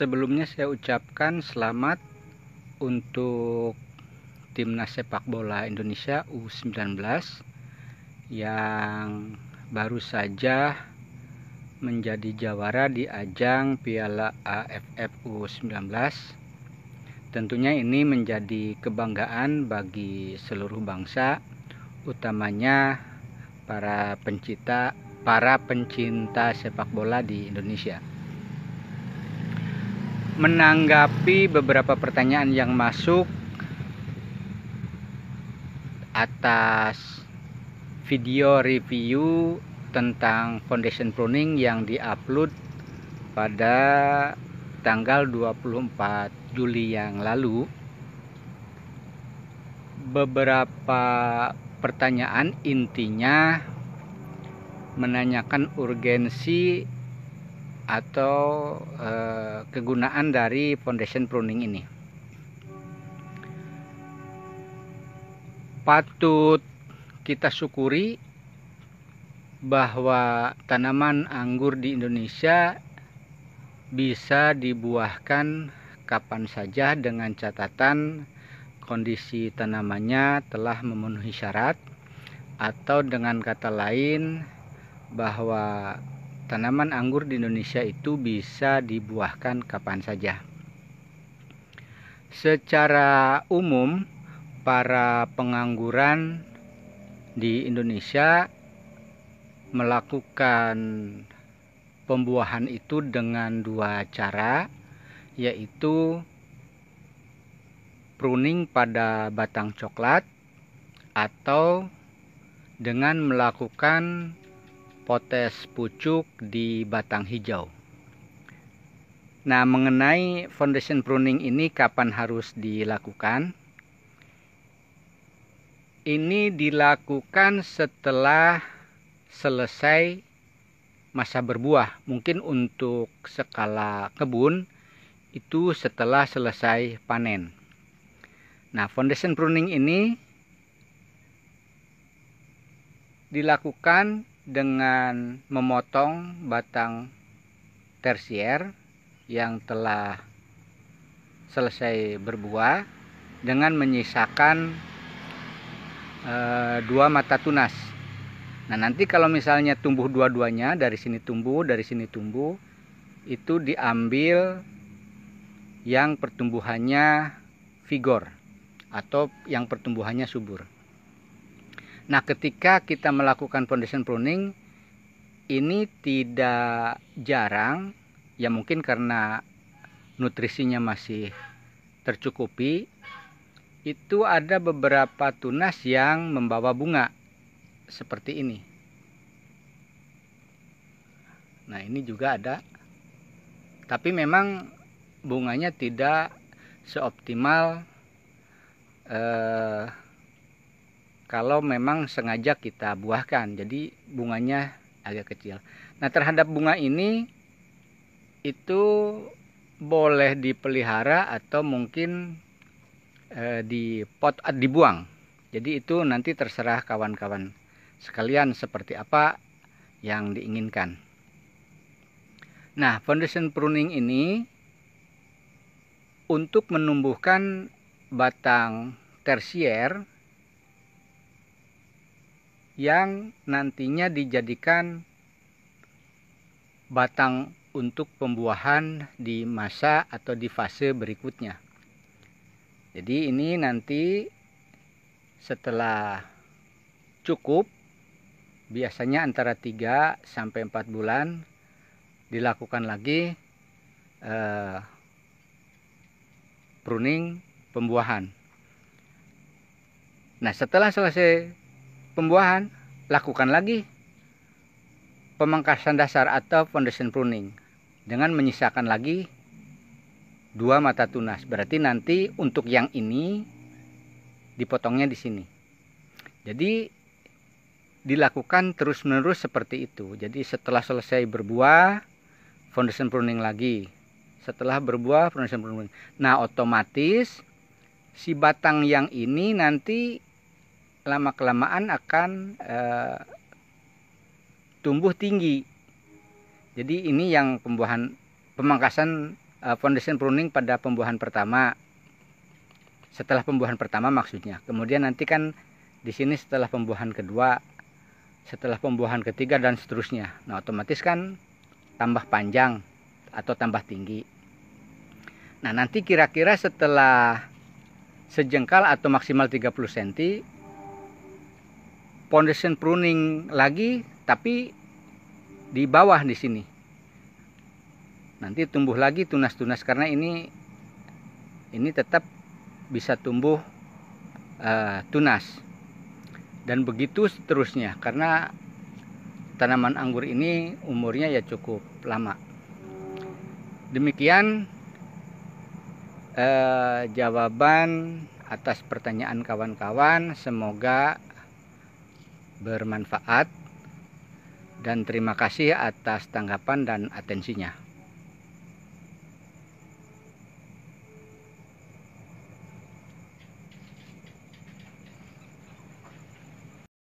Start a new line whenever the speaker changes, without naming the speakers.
Sebelumnya saya ucapkan selamat untuk Timnas Sepak Bola Indonesia U19 yang baru saja menjadi jawara di ajang Piala AFF U19. Tentunya ini menjadi kebanggaan bagi seluruh bangsa, utamanya para pencinta sepak bola di Indonesia. Menanggapi beberapa pertanyaan yang masuk atas video review tentang foundation pruning yang diupload pada tanggal 24 Juli yang lalu, beberapa pertanyaan intinya menanyakan urgensi atau kegunaan dari foundation pruning ini. Patut kita syukuri bahwa tanaman anggur di Indonesia bisa dibuahkan kapan saja dengan catatan kondisi tanamannya telah memenuhi syarat, atau dengan kata lain bahwa tanaman anggur di Indonesia itu bisa dibuahkan kapan saja. Secara umum, para pengangguran di Indonesia melakukan pembuahan itu dengan dua cara, yaitu pruning pada batang coklat atau dengan melakukan potes pucuk di batang hijau. Nah, mengenai foundation pruning ini kapan harus dilakukan? Ini dilakukan setelah selesai masa berbuah. Mungkin untuk skala kebun itu setelah selesai panen. Nah, foundation pruning ini dilakukan dengan memotong batang tersier yang telah selesai berbuah dengan menyisakan dua mata tunas. Nah, nanti kalau misalnya tumbuh dua-duanya, dari sini tumbuh, dari sini tumbuh, itu diambil yang pertumbuhannya vigor atau yang pertumbuhannya subur. Nah, ketika kita melakukan foundation pruning, ini tidak jarang, ya mungkin karena nutrisinya masih tercukupi, itu ada beberapa tunas yang membawa bunga seperti ini. Nah, ini juga ada, tapi memang bunganya tidak seoptimal kalau memang sengaja kita buahkan, jadi bunganya agak kecil. Nah, terhadap bunga ini itu boleh dipelihara atau mungkin dibuang. Jadi itu nanti terserah kawan-kawan sekalian seperti apa yang diinginkan. Nah, foundation pruning ini untuk menumbuhkan batang tersier yang nantinya dijadikan batang untuk pembuahan di masa atau di fase berikutnya. Jadi ini nanti setelah cukup, biasanya antara 3 sampai 4 bulan, dilakukan lagi pruning pembuahan. Nah, setelah selesai pembuahan, lakukan lagi pemangkasan dasar atau foundation pruning dengan menyisakan lagi 2 mata tunas. Berarti nanti untuk yang ini dipotongnya di sini. Jadi dilakukan terus-menerus seperti itu. Jadi setelah selesai berbuah, foundation pruning lagi. Setelah berbuah, foundation pruning. Nah, otomatis si batang yang ini nanti lama-kelamaan akan tumbuh tinggi. Jadi ini yang pemangkasan foundation pruning pada pembuahan pertama. Setelah pembuahan pertama maksudnya. Kemudian nanti kan di sini setelah pembuahan kedua, setelah pembuahan ketiga dan seterusnya. Nah, otomatis kan tambah panjang atau tambah tinggi. Nah, nanti kira-kira setelah sejengkal atau maksimal 30 cm foundation pruning lagi, tapi di bawah di sini. Nanti tumbuh lagi tunas-tunas karena ini tetap bisa tumbuh tunas. Dan begitu seterusnya karena tanaman anggur ini umurnya ya cukup lama. Demikian jawaban atas pertanyaan kawan-kawan, semoga bermanfaat dan terima kasih atas tanggapan dan atensinya.